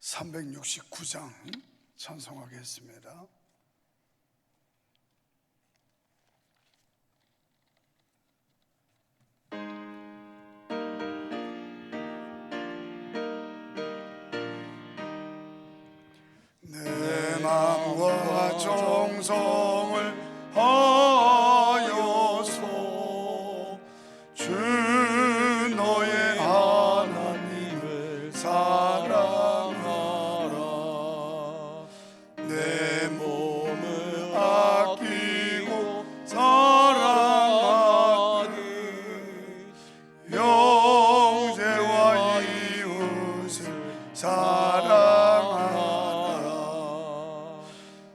369장 찬송하겠습니다. 내 마음과 정성을 하여서 주 너의 하나님을 사랑하라. 내 몸을 아끼고 사랑하니 형제와 이웃을 사랑하라.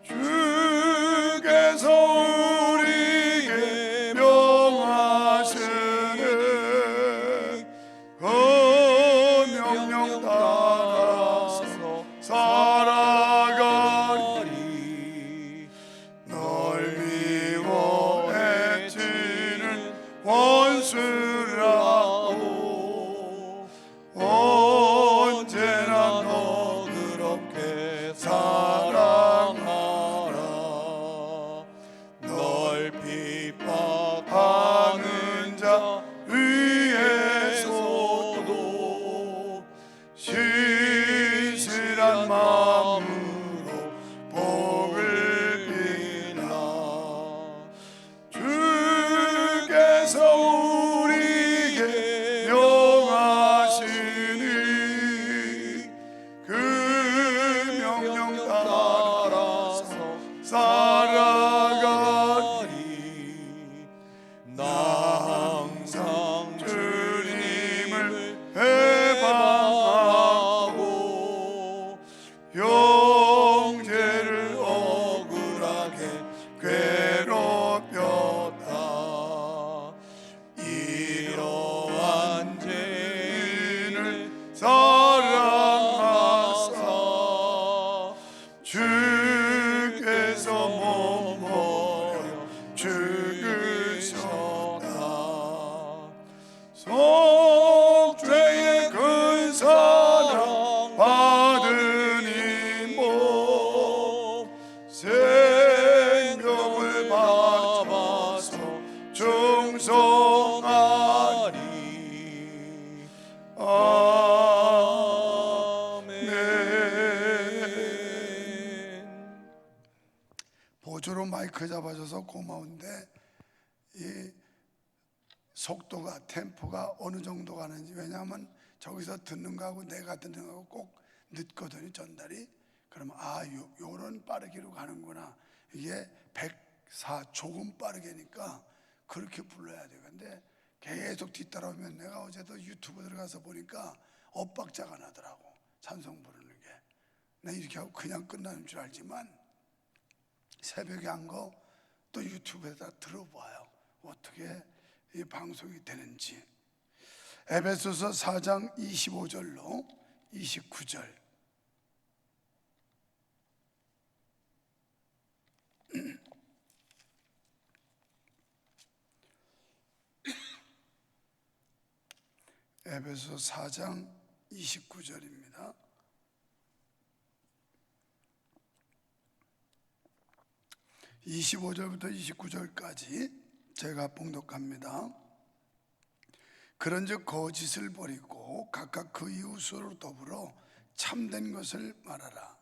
주께서 우리에게 명하시는 그 명령 따라서 살아가리. 널 미워 해치는 원수라고 언제나 너 그렇게 사랑하라. 널 핍박하는 자 위에서도 신실한 마음으로 복을 빌라. 주께서 우리에게 명하시니 그 명령 따라서 살아가리. 나 항상 주님을 해방하고 형제를 억울하게 괴롭혔다. 이러한 죄인을 사랑하사 주께서 몸버려 죽으셨다. 속죄의 큰 사랑 받은 이 몸 생명을 받아서 충성하리. 아멘. 보조로 마이크 잡아줘서 고마운데 이 속도가 템포가 어느 정도 가는지, 왜냐하면 저기서 듣는 거하고 내가 듣는 거하고 꼭 늦거든요, 전달이. 그러면 요런 빠르기로 가는구나. 이게 104 조금 빠르게니까 그렇게 불러야 돼요. 근데 계속 뒤따라오면, 내가 어제도 유튜브 들어가서 보니까 엇박자가 나더라고, 찬송 부르는 게. 나 이렇게 하고 그냥 끝나는 줄 알지만 새벽에 한 거 또 유튜브에다 들어봐요, 어떻게 이 방송이 되는지. 에베소서 4장 25절로 29절. 에베소 4장 29절입니다. (25절부터 29절까지) 제가 봉독합니다. 그런즉 거짓을 버리고 각각 그 이웃으로 더불어 참된 것을 말하라.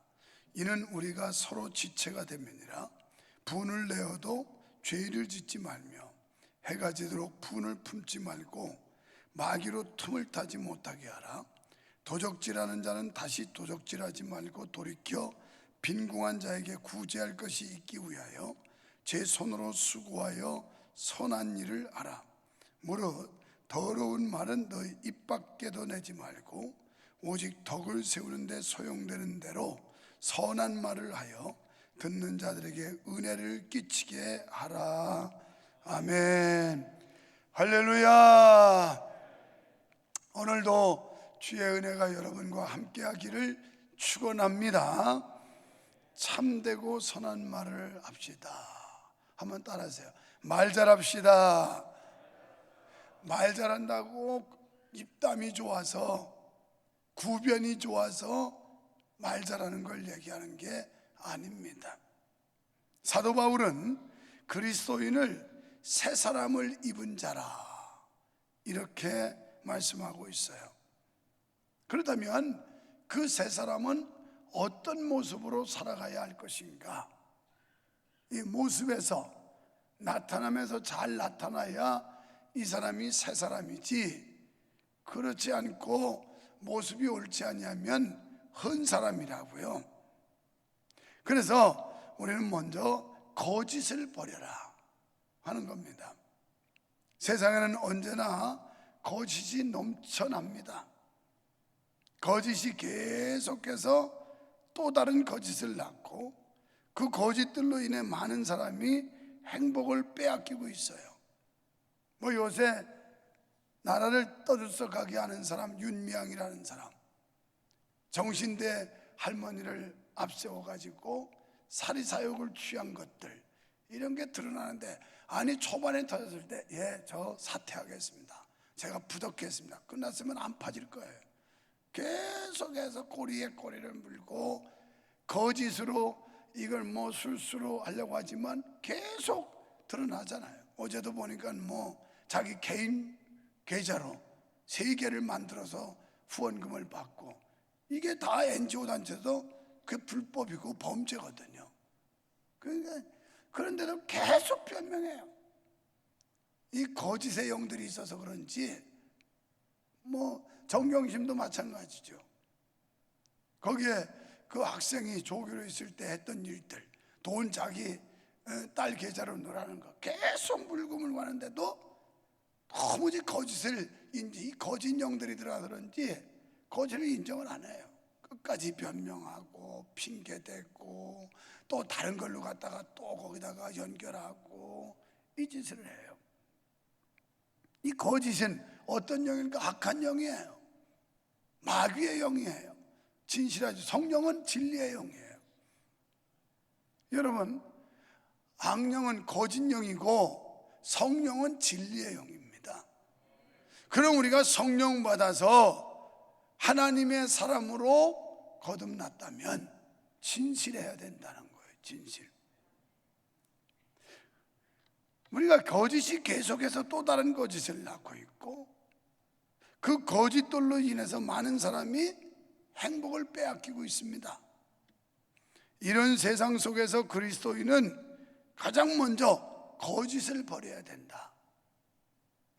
이는 우리가 서로 지체가 됨이니라. 분을 내어도 죄를 짓지 말며 해가 지도록 분을 품지 말고 마귀로 틈을 타지 못하게 하라. 도적질하는 자는 다시 도적질하지 말고 돌이켜 빈궁한 자에게 구제할 것이 있기 위하여 제 손으로 수고하여 선한 일을 하라. 무릇 더러운 말은 너희 입 밖에도 내지 말고 오직 덕을 세우는 데 소용되는 대로 선한 말을 하여 듣는 자들에게 은혜를 끼치게 하라. 아멘. 할렐루야. 오늘도 주의 은혜가 여러분과 함께 하기를 축원합니다. 참되고 선한 말을 합시다. 한번 따라하세요. 말 잘합시다. 말 잘한다고 입담이 좋아서, 구변이 좋아서 말 잘하는 걸 얘기하는 게 아닙니다. 사도 바울은 그리스도인을 새 사람을 입은 자라 이렇게 말씀하고 있어요. 그렇다면 그 새 사람은 어떤 모습으로 살아가야 할 것인가? 이 모습에서, 나타남에서 잘 나타나야 이 사람이 새 사람이지, 그렇지 않고 모습이 옳지 아니하면 헛 사람이라고요. 그래서 우리는 먼저 거짓을 버려라 하는 겁니다. 세상에는 언제나 거짓이 넘쳐납니다. 거짓이 계속해서 또 다른 거짓을 낳고 그 거짓들로 인해 많은 사람이 행복을 빼앗기고 있어요. 요새 나라를 떠들썩하게 하는 사람, 윤미향이라는 사람, 정신대 할머니를 앞세워가지고 사리사욕을 취한 것들, 이런 게 드러나는데, 아니 초반에 터졌을 때 예, 저 사퇴하겠습니다, 제가 부덕했습니다, 끝났으면 안 파질 거예요. 계속해서 꼬리에 꼬리를 물고 거짓으로 이걸 술수로 하려고 하지만 계속 드러나잖아요. 어제도 보니까 자기 개인 계좌로 3개를 만들어서 후원금을 받고, 이게 다 NGO 단체도 그게 불법이고 범죄거든요. 그런데도 계속 변명해요. 이 거짓의 영들이 있어서 그런지 정경심도 마찬가지죠. 거기에 그 학생이 조교로 있을 때 했던 일들, 돈 자기 딸 계좌로 넣으라는 거 계속 물고 가는데도 도무지 거짓을 이 거짓 영들이 들어서 그런지 거짓을 인정을 안 해요. 끝까지 변명하고 핑계대고 또 다른 걸로 갖다가 또 거기다가 연결하고 이 짓을 해요. 이 거짓은 어떤 영일까? 악한 영이에요. 마귀의 영이에요. 진실하지. 성령은 진리의 영이에요. 여러분, 악령은 거짓 영이고 성령은 진리의 영입니다. 그럼 우리가 성령 받아서 하나님의 사람으로 거듭났다면 진실해야 된다는 거예요. 진실. 우리가 거짓이 계속해서 또 다른 거짓을 낳고 있고, 그 거짓들로 인해서 많은 사람이 행복을 빼앗기고 있습니다. 이런 세상 속에서 그리스도인은 가장 먼저 거짓을 버려야 된다.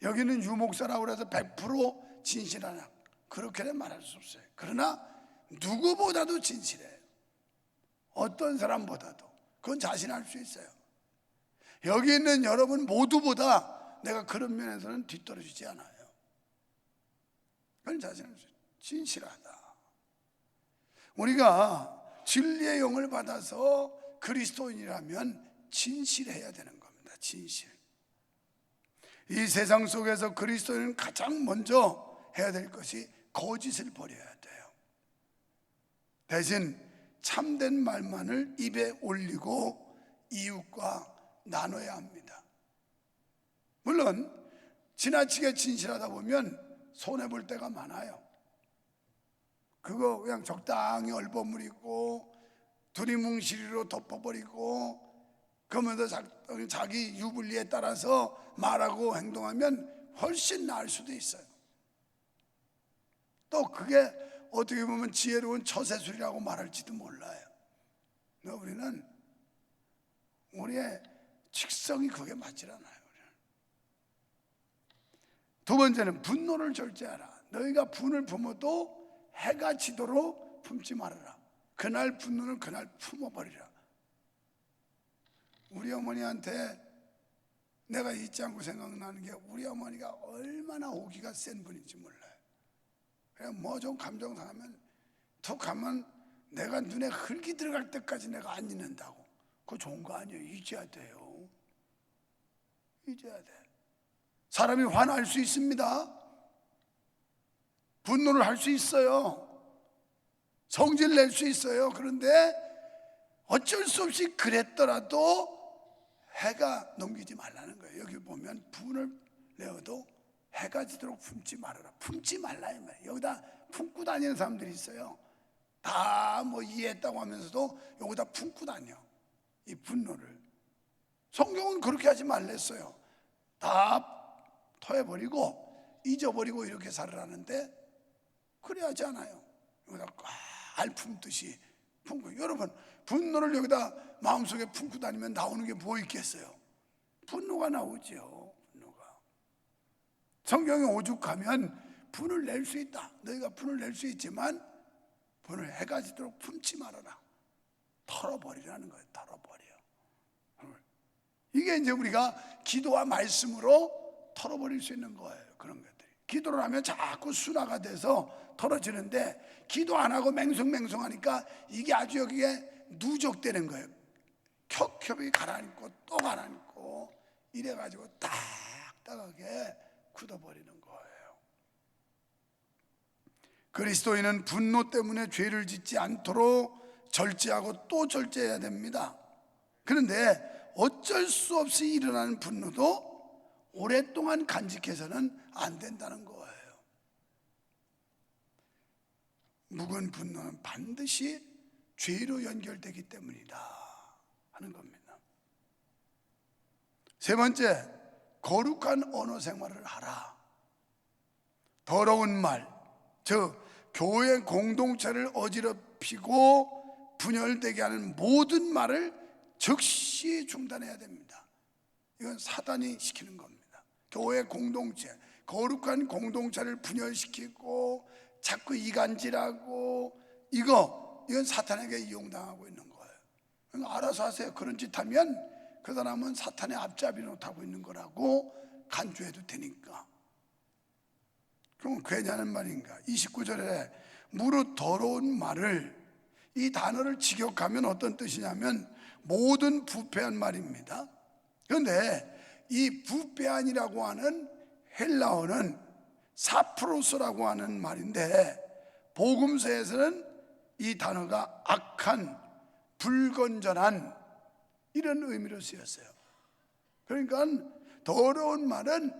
여기는 유목사라고 해서 100% 진실하냐, 그렇게는 말할 수 없어요. 그러나 누구보다도 진실해요. 어떤 사람보다도. 그건 자신할 수 있어요. 여기 있는 여러분 모두보다 내가 그런 면에서는 뒤떨어지지 않아요. 그건 자신할 수 있어요. 진실하다. 우리가 진리의 영을 받아서 그리스도인이라면 진실해야 되는 겁니다. 진실. 이 세상 속에서 그리스도인은 가장 먼저 해야 될 것이 거짓을 버려야 돼요. 대신 참된 말만을 입에 올리고 이웃과 나눠야 합니다. 물론 지나치게 진실하다 보면 손해볼 때가 많아요. 그거 그냥 적당히 얼버무리고 두리뭉실이로 덮어버리고 그러면서 자기 유불리에 따라서 말하고 행동하면 훨씬 나을 수도 있어요. 또 그게 어떻게 보면 지혜로운 처세술이라고 말할지도 몰라요. 우리는 우리의 직성이 그게 맞질 않아요. 두 번째는 분노를 절제하라. 너희가 분을 품어도 해가 지도록 품지 말아라. 그날 분노는 그날 품어버리라. 우리 어머니한테 내가 잊지 않고 생각나는 게, 우리 어머니가 얼마나 오기가 센 분인지 몰라요. 그냥 좀 감정 상하면 툭 하면 내가 눈에 흙이 들어갈 때까지 내가 안 잊는다고. 그거 좋은 거 아니에요. 잊어야 돼요. 잊어야 돼. 사람이 화날 수 있습니다. 분노를 할 수 있어요. 성질 낼 수 있어요. 그런데 어쩔 수 없이 그랬더라도 해가 넘기지 말라는 거예요. 여기 보면 분을 내어도 해가 지도록 품지 말아라. 품지 말라 이 말이에요. 여기다 품고 다니는 사람들이 있어요. 다 뭐 이해했다고 하면서도 여기다 품고 다녀, 이 분노를. 성경은 그렇게 하지 말랬어요. 다 토해버리고 잊어버리고 이렇게 살으라는데 그래 하지 않아요. 여기다 꽉 품듯이 품고. 여러분, 분노를 여기다 마음속에 품고 다니면 나오는 게 뭐 있겠어요? 분노가 나오죠. 분노가. 성경이 오죽하면 분을 낼 수 있다, 너희가 분을 낼 수 있지만 분을 해가 지도록 품지 말아라, 털어버리라는 거예요. 털어버려. 이게 이제 우리가 기도와 말씀으로 털어버릴 수 있는 거예요. 그런 것들이. 기도를 하면 자꾸 순화가 돼서 털어지는데, 기도 안 하고 맹성맹성하니까 이게 아주 여기에 누적되는 거예요. 켜켜이 가라앉고 또 가라앉고 이래가지고 딱딱하게 굳어버리는 거예요. 그리스도인은 분노 때문에 죄를 짓지 않도록 절제하고 또 절제해야 됩니다. 그런데 어쩔 수 없이 일어나는 분노도 오랫동안 간직해서는 안 된다는 거예요. 묵은 분노는 반드시 죄로 연결되기 때문이다 하는 겁니다. 세 번째, 거룩한 언어 생활을 하라. 더러운 말, 즉 교회 공동체를 어지럽히고 분열되게 하는 모든 말을 즉시 중단해야 됩니다. 이건 사단이 시키는 겁니다. 교회 공동체, 거룩한 공동체를 분열시키고 자꾸 이간질하고 이건 사탄에게 이용당하고 있는 거예요. 그러니까 알아서 하세요. 그런 짓 하면 그 사람은 사탄의 앞잡이 노릇하고 있는 거라고 간주해도 되니까. 그럼 괜찮은 말인가? 29절에 무릇 더러운 말을, 이 단어를 직역하면 어떤 뜻이냐면 모든 부패한 말입니다. 그런데 이 부패한이라고 하는 헬라어는 사프로스라고 하는 말인데, 복음서에서는 이 단어가 악한, 불건전한 이런 의미로 쓰였어요. 그러니까 더러운 말은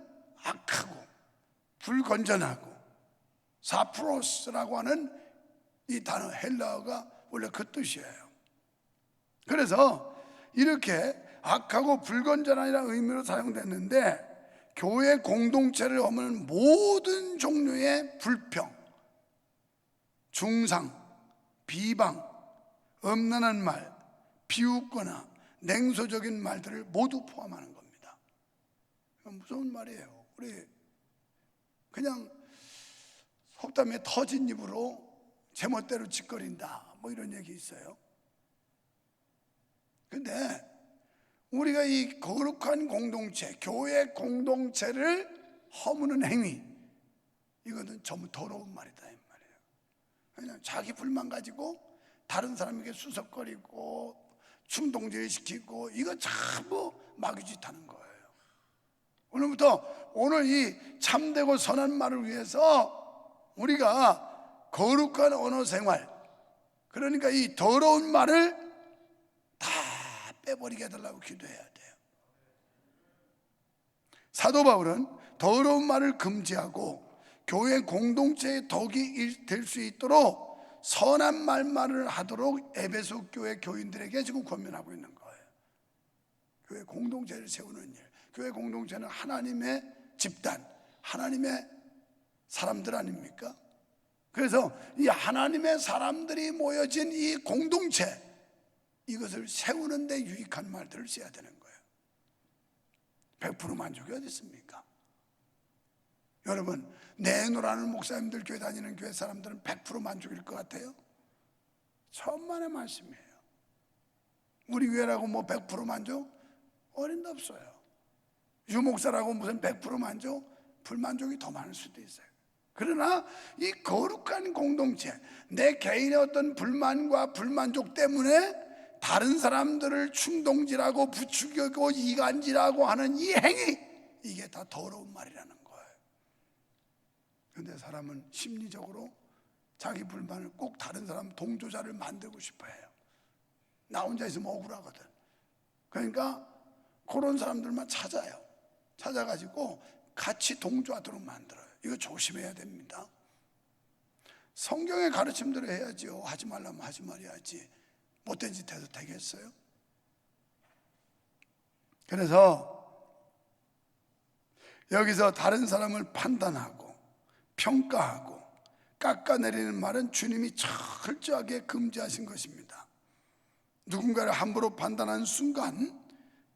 악하고 불건전하고, 사프로스라고 하는 이 단어 헬라어가 원래 그 뜻이에요. 그래서 이렇게 악하고 불건전한이라는 의미로 사용됐는데, 교회 공동체를 허무는 모든 종류의 불평, 중상, 비방, 엄난한 말, 비웃거나 냉소적인 말들을 모두 포함하는 겁니다. 무서운 말이에요. 우리 그냥 속담에 터진 입으로 제멋대로 짓거린다, 뭐 이런 얘기 있어요. 근데 우리가 이 거룩한 공동체, 교회 공동체를 허무는 행위, 이거는 전부 더러운 말이다 이 말이에요. 그냥 자기 불만 가지고 다른 사람에게 수석거리고 충동질시키고, 이거 전부 마귀짓 하는 거예요. 오늘부터, 오늘 이 참되고 선한 말을 위해서 우리가 거룩한 언어 생활, 그러니까 이 더러운 말을 다 빼버리게 해달라고 기도해야 돼요. 사도 바울은 더러운 말을 금지하고 교회 공동체의 덕이 될 수 있도록 선한 말만을 하도록 에베소 교회 교인들에게 지금 권면하고 있는 거예요. 교회 공동체를 세우는 일, 교회 공동체는 하나님의 집단, 하나님의 사람들 아닙니까? 그래서 이 하나님의 사람들이 모여진 이 공동체, 이것을 세우는 데 유익한 말들을 써야 되는 거예요. 100% 만족이 어디 있습니까? 여러분, 내노라는 목사님들, 교회 다니는 교회 사람들은 100% 만족일 것 같아요? 천만의 말씀이에요. 우리 교회라고 뭐 100% 만족? 어림도 없어요. 유목사라고 무슨 100% 만족? 불만족이 더 많을 수도 있어요. 그러나 이 거룩한 공동체, 내 개인의 어떤 불만과 불만족 때문에 다른 사람들을 충동질하고 부추기고 이간질하고 하는 이 행위, 이게 다 더러운 말이라는 거예요. 그런데 사람은 심리적으로 자기 불만을 꼭 다른 사람 동조자를 만들고 싶어 해요. 나 혼자 있으면 억울하거든. 그러니까 그런 사람들만 찾아요. 찾아가지고 같이 동조하도록 만들어요. 이거 조심해야 됩니다. 성경의 가르침대로 해야지요. 하지 말라면 하지 말아야지. 못된 짓 해도 되겠어요? 그래서 여기서 다른 사람을 판단하고 평가하고 깎아내리는 말은 주님이 철저하게 금지하신 것입니다. 누군가를 함부로 판단하는 순간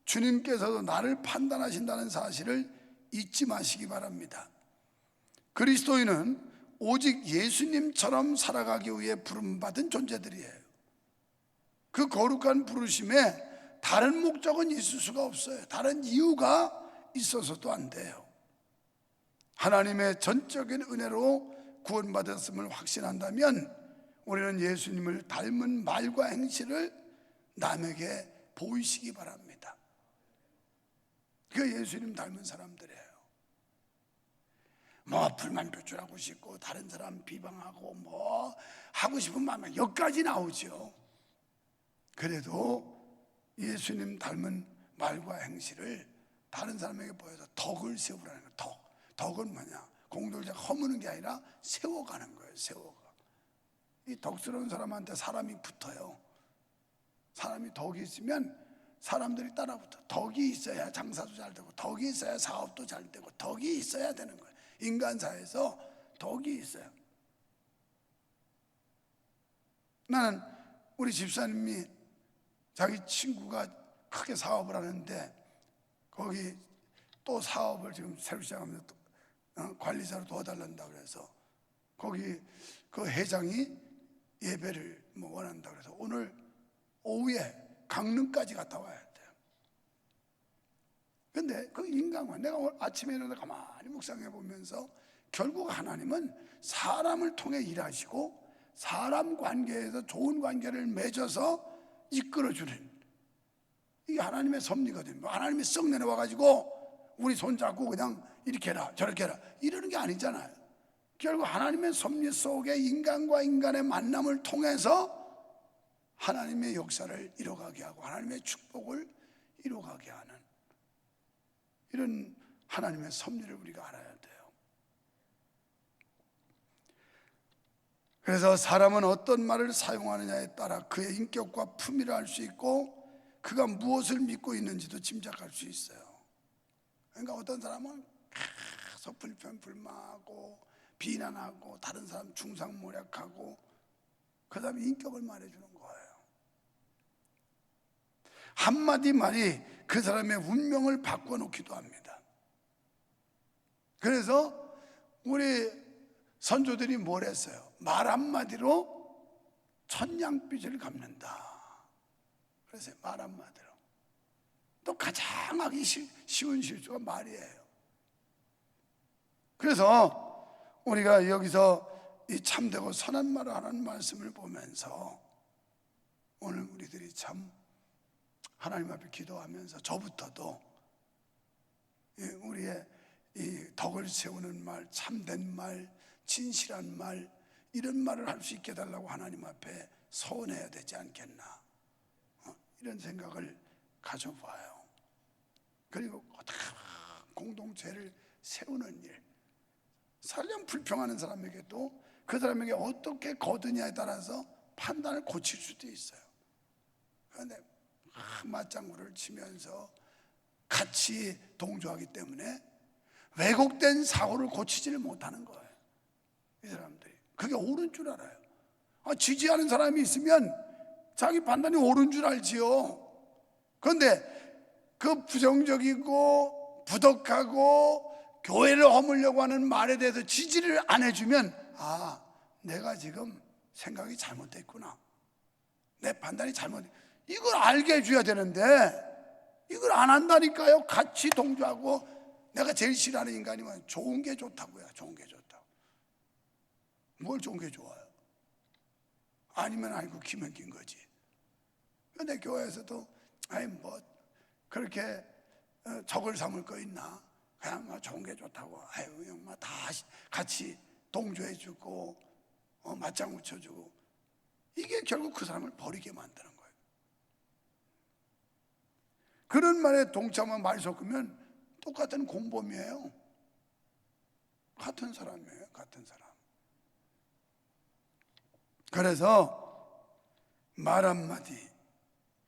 주님께서도 나를 판단하신다는 사실을 잊지 마시기 바랍니다. 그리스도인은 오직 예수님처럼 살아가기 위해 부름받은 존재들이에요. 그 거룩한 부르심에 다른 목적은 있을 수가 없어요. 다른 이유가 있어서도 안 돼요. 하나님의 전적인 은혜로 구원받았음을 확신한다면 우리는 예수님을 닮은 말과 행실을 남에게 보이시기 바랍니다. 그 예수님 닮은 사람들이에요. 뭐 불만 표출하고 싶고 다른 사람 비방하고 뭐 하고 싶은 마음에 여기까지 나오죠. 그래도 예수님 닮은 말과 행실을 다른 사람에게 보여서 덕을 세우라는 거예요. 덕은 뭐냐? 공돌자 허무는 게 아니라 세워가는 거예요. 세워가. 이 덕스러운 사람한테 사람이 붙어요. 사람이 덕이 있으면 사람들이 따라붙어. 덕이 있어야 장사도 잘 되고 덕이 있어야 사업도 잘 되고 덕이 있어야 되는 거예요. 인간사에서 덕이 있어요. 나는 우리 집사님이 자기 친구가 크게 사업을 하는데 거기 또 사업을 지금 새로 시작하면서 관리자로 도와달란다 그래서 거기 그 회장이 예배를 뭐 원한다 그래서 오늘 오후에 강릉까지 갔다 와야 돼요. 근데 그 인간관, 내가 오늘 아침에 일어나 가만히 묵상해 보면서 결국 하나님은 사람을 통해 일하시고 사람 관계에서 좋은 관계를 맺어서 이끌어주는 이게 하나님의 섭리거든요. 하나님이 썩 내려와가지고 우리 손잡고 그냥 이렇게 해라 저렇게 해라 이러는 게 아니잖아요. 결국 하나님의 섭리 속에 인간과 인간의 만남을 통해서 하나님의 역사를 이뤄가게 하고 하나님의 축복을 이뤄가게 하는 이런 하나님의 섭리를 우리가 알아야 돼요. 그래서 사람은 어떤 말을 사용하느냐에 따라 그의 인격과 품위를 알 수 있고 그가 무엇을 믿고 있는지도 짐작할 수 있어요. 그러니까 어떤 사람은 계속 불평불만하고 비난하고 다른 사람 중상모략하고 그 다음에 인격을 말해주는 거예요. 한마디 말이 그 사람의 운명을 바꿔놓기도 합니다. 그래서 우리 선조들이 뭘 했어요? 말 한마디로 천냥빚을 갚는다. 그래서 말 한마디로. 또 가장 하기 쉬운 실수가 말이에요. 그래서 우리가 여기서 이 참되고 선한 말을 하는 말씀을 보면서 오늘 우리들이 참 하나님 앞에 기도하면서 저부터도 우리의 이 덕을 세우는 말, 참된 말, 진실한 말 이런 말을 할 수 있게 해달라고 하나님 앞에 서원해야 되지 않겠나 이런 생각을 가져봐요. 그리고 공동체를 세우는 일, 설령 불평하는 사람에게도 그 사람에게 어떻게 거두냐에 따라서 판단을 고칠 수도 있어요. 그런데 맞장구를 치면서 같이 동조하기 때문에 왜곡된 사고를 고치지를 못하는 거예요. 이 사람들이 그게 옳은 줄 알아요. 지지하는 사람이 있으면 자기 판단이 옳은 줄 알지요. 그런데 그 부정적이고 부덕하고 교회를 허물려고 하는 말에 대해서 지지를 안 해주면 내가 지금 생각이 잘못됐구나, 내 판단이 잘못됐구나, 이걸 알게 해줘야 되는데 이걸 안 한다니까요. 같이 동조하고 내가 제일 싫어하는 인간이 뭐예요? 좋은 게 좋다고요. 좋은 게 좋다고. 뭘 좋은 게 좋아요? 아니면 아니고 기면 긴 거지. 그런데 교회에서도 뭐 그렇게 적을 삼을 거 있나? 그냥 좋은 게 좋다고. 그냥 다 같이 동조해주고 맞장구 쳐주고 이게 결국 그 사람을 버리게 만드는 거예요. 그런 말에 동참한 말이 섞으면 똑같은 공범이에요. 같은 사람이에요. 같은 사람. 그래서 말 한마디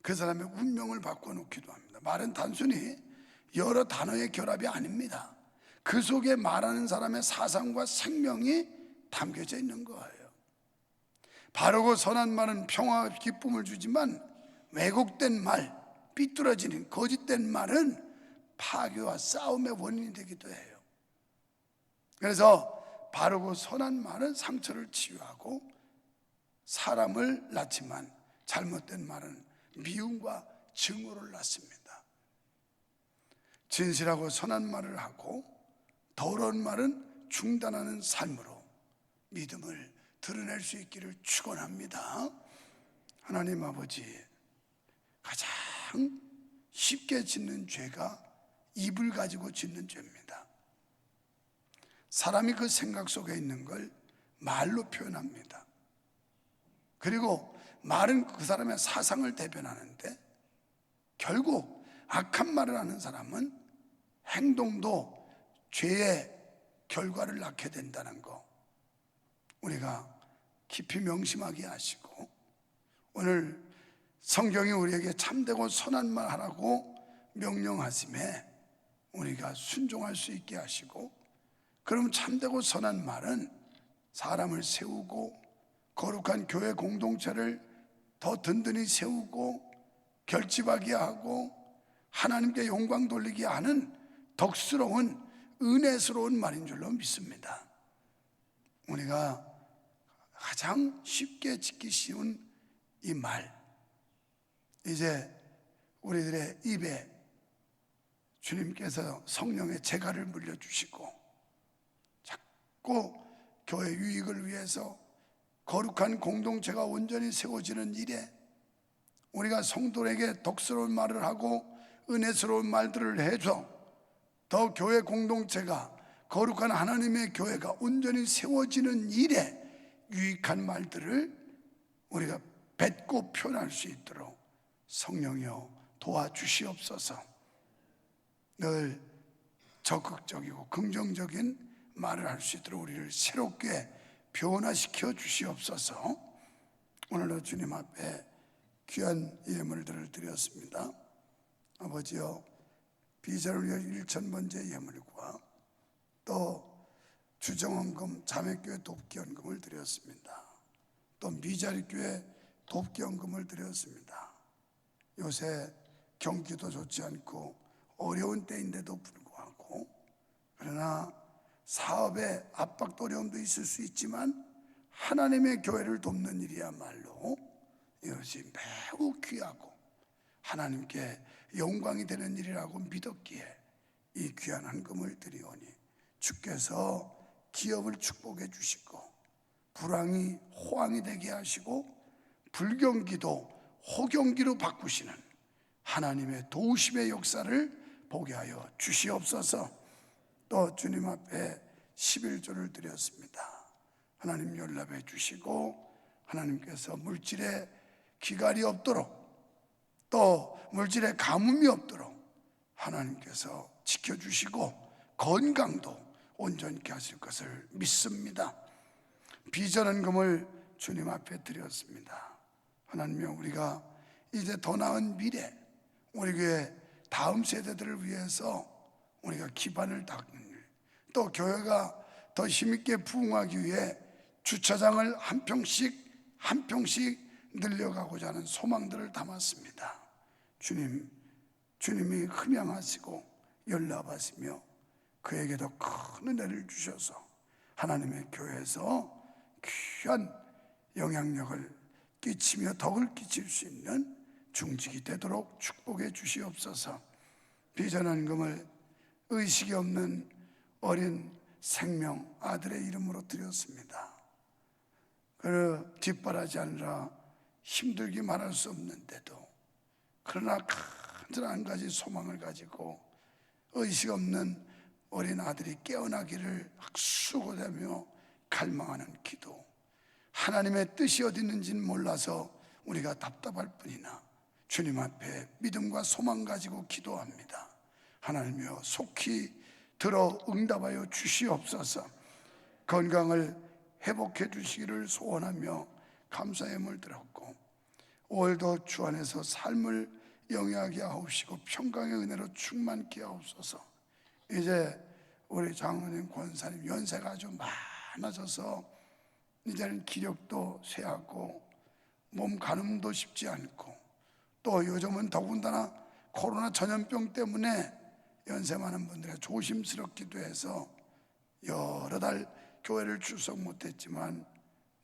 그 사람의 운명을 바꿔놓기도 합니다. 말은 단순히 여러 단어의 결합이 아닙니다. 그 속에 말하는 사람의 사상과 생명이 담겨져 있는 거예요. 바르고 선한 말은 평화와 기쁨을 주지만 왜곡된 말, 삐뚤어지는 거짓된 말은 파괴와 싸움의 원인이 되기도 해요. 그래서 바르고 선한 말은 상처를 치유하고 사람을 낳지만 잘못된 말은 미움과 증오를 낳습니다. 진실하고 선한 말을 하고 더러운 말은 중단하는 삶으로 믿음을 드러낼 수 있기를 축원합니다. 하나님 아버지, 가장 쉽게 짓는 죄가 입을 가지고 짓는 죄입니다. 사람이 그 생각 속에 있는 걸 말로 표현합니다. 그리고 말은 그 사람의 사상을 대변하는데 결국 악한 말을 하는 사람은 행동도 죄의 결과를 낳게 된다는 거 우리가 깊이 명심하게 하시고, 오늘 성경이 우리에게 참되고 선한 말 하라고 명령하심에 우리가 순종할 수 있게 하시고, 그럼 참되고 선한 말은 사람을 세우고 거룩한 교회 공동체를 더 든든히 세우고 결집하게 하고 하나님께 영광 돌리게 하는 덕스러운 은혜스러운 말인 줄로 믿습니다. 우리가 가장 쉽게 짓기 쉬운 이 말, 이제 우리들의 입에 주님께서 성령의 재갈을 물려주시고 자꾸 교회 유익을 위해서 거룩한 공동체가 온전히 세워지는 일에 우리가 성도에게 덕스러운 말을 하고 은혜스러운 말들을 해줘 더 교회 공동체가 거룩한 하나님의 교회가 온전히 세워지는 일에 유익한 말들을 우리가 뱉고 표현할 수 있도록 성령이여 도와주시옵소서. 늘 적극적이고 긍정적인 말을 할 수 있도록 우리를 새롭게 변화시켜 주시옵소서. 오늘도 주님 앞에 귀한 예물들을 드렸습니다. 아버지여, 비전을 위해 1,000번째 예물과 또 주정원금 자매교회 돕기연금을 드렸습니다. 또 미자리교회 돕기연금을 드렸습니다. 요새 경기도 좋지 않고 어려운 때인데도 불구하고, 그러나 사업에 압박도 어려움도 있을 수 있지만 하나님의 교회를 돕는 일이야말로 이것이 매우 귀하고 하나님께 영광이 되는 일이라고 믿었기에 이 귀한 헌금을 드리오니 주께서 기업을 축복해 주시고 불황이 호황이 되게 하시고 불경기도 호경기로 바꾸시는 하나님의 도우심의 역사를 보게 하여 주시옵소서. 또 주님 앞에 11조를 드렸습니다. 하나님 연락해 주시고 하나님께서 물질에 기갈이 없도록 또 물질에 가뭄이 없도록 하나님께서 지켜주시고 건강도 온전케 하실 것을 믿습니다. 비전헌금을 주님 앞에 드렸습니다. 하나님이여, 우리가 이제 더 나은 미래, 우리 교회 다음 세대들을 위해서 우리가 기반을 닦는 일, 또 교회가 더 힘있게 부흥하기 위해 주차장을 한 평씩 늘려가고자 하는 소망들을 담았습니다. 주님이 흠양하시고 연락하시며 그에게 더 큰 은혜를 주셔서 하나님의 교회에서 귀한 영향력을 끼치며 덕을 끼칠 수 있는 중직이 되도록 축복해 주시옵소서. 비전헌금을 의식이 없는 어린 생명 아들의 이름으로 드렸습니다. 그 뒷바라지하느라 힘들게 말할 수 없는데도 그러나 큰 한 가지 소망을 가지고 의식 없는 어린 아들이 깨어나기를 학수고대며 갈망하는 기도, 하나님의 뜻이 어디 있는지는 몰라서 우리가 답답할 뿐이나 주님 앞에 믿음과 소망 가지고 기도합니다. 하나님이여, 속히 들어 응답하여 주시옵소서. 건강을 회복해 주시기를 소원하며 감사의 예물 드렸고, 오늘도 주 안에서 삶을 영위하게 하옵시고 평강의 은혜로 충만케 하옵소서. 이제 우리 장로님, 권사님 연세가 아주 많아져서 이제는 기력도 쇠하고 몸 가늠도 쉽지 않고, 또 요즘은 더군다나 코로나 전염병 때문에 연세 많은 분들이 조심스럽기도 해서 여러 달 교회를 출석 못했지만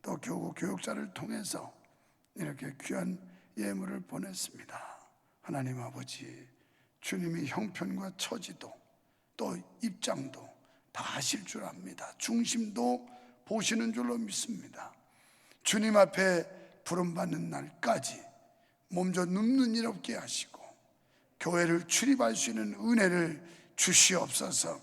또 교구 교육자를 통해서 이렇게 귀한 예물을 보냈습니다. 하나님 아버지, 주님이 형편과 처지도 또 입장도 다 아실 줄 압니다. 중심도 보시는 줄로 믿습니다. 주님 앞에 부름받는 날까지 몸져 눕는 일 없게 하시고 교회를 출입할 수 있는 은혜를 주시옵소서.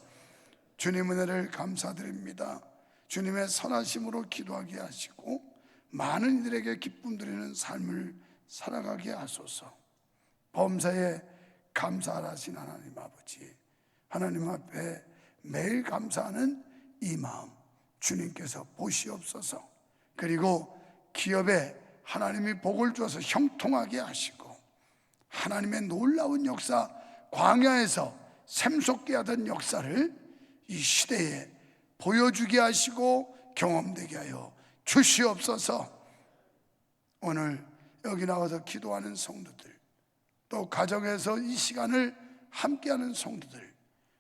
주님 은혜를 감사드립니다. 주님의 선하심으로 기도하게 하시고 많은 이들에게 기쁨 드리는 삶을 살아가게 하소서. 범사에 감사하신 하나님 아버지, 하나님 앞에 매일 감사하는 이 마음 주님께서 보시옵소서. 그리고 기업에 하나님이 복을 주어서 형통하게 하시고 하나님의 놀라운 역사, 광야에서 샘솟게 하던 역사를 이 시대에 보여주게 하시고 경험되게 하여 주시옵소서. 오늘 여기 나와서 기도하는 성도들, 또 가정에서 이 시간을 함께하는 성도들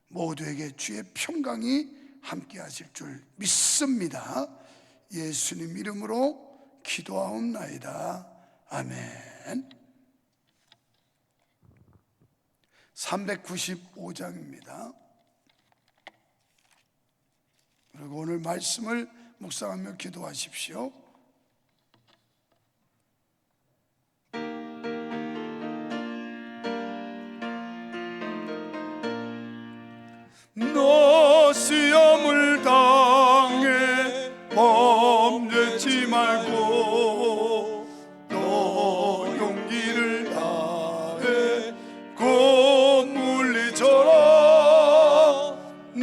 모두에게 주의 평강이 함께 하실 줄 믿습니다. 예수님 이름으로 기도하옵나이다. 아멘. 395장입니다. 그리고 오늘 말씀을 묵상하며 기도하십시오. 너 시험을 당해 범죄치 말고 또 용기를 다해 곧 물리쳐라.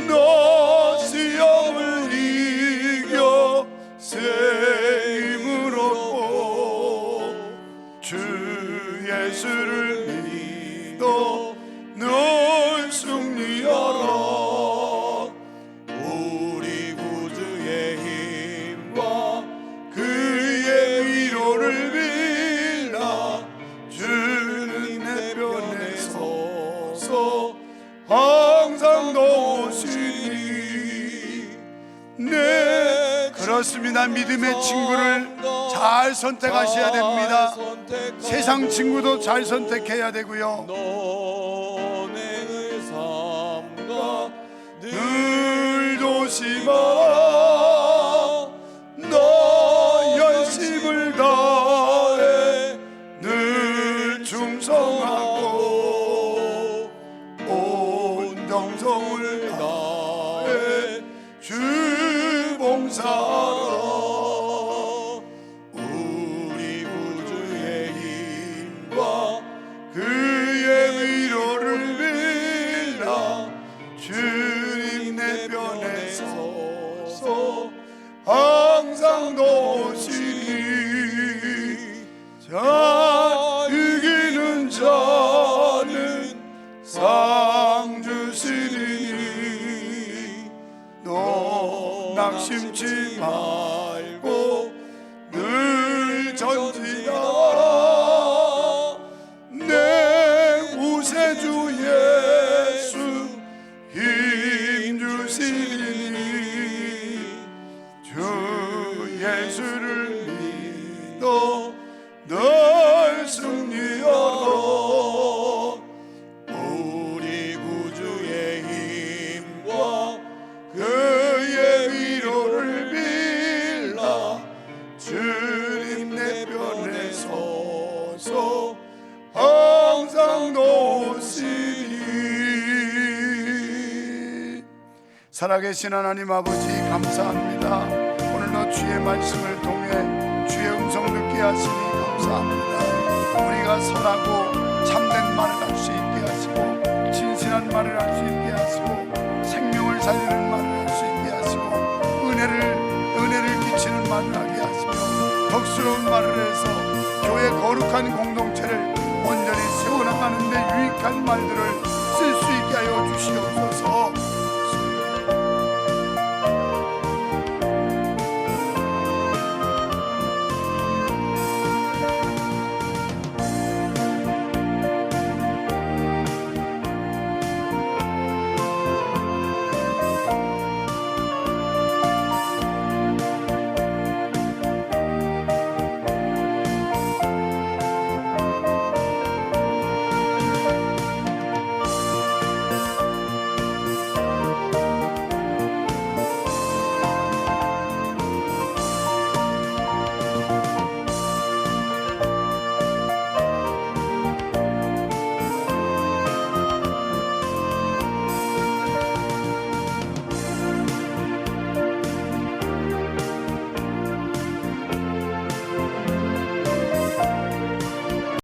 너 시험을 이겨 새 힘을 얻고 주 예수를 믿어 늘 승리하라. 우리 구주의 힘과 그의 위로를 빌라. 주는 내 편에 서서 항상 도우시니. 네, 그렇습니다. 믿음의 친구를 잘 선택하셔야 됩니다. 세상 친구도 잘 선택해야 되고요. 늘 조심하라. 너 열심을 다해 늘 충성하고 온 정성을 다해 주 봉사하라. 우리 구주의 힘과 그의 위로를 빌라. 주님 내 편에 서서 항상 도우시니. 자, 이기는 자는 상 주시니. 너 낙심치 말고 늘 전진하라. 내 우세주 예수 힘 주시니. 주 예수를 믿어 늘 승리하라. 우리 구주의 힘과 그의 위로를 빌라. 주님 내 편에 서서 항상 도우시니. 살아계신 하나님 아버지 감사합니다. 오늘도 주의 말씀을 통해 주의 음성 듣게 하시니 감사합니다. 우리가 선하고 참된 말을 할 수 있게 하시고 진실한 말을 할 수 있게 하시고 생명을 살리는 말을 할 수 있게 하시고 은혜를 끼치는 말을 하게 하시며 더 덕스러운 말을 해서 교회 거룩한 공동체를 온전히 세워나가는 데 유익한 말들을 쓸 수 있게 하여 주시옵소서.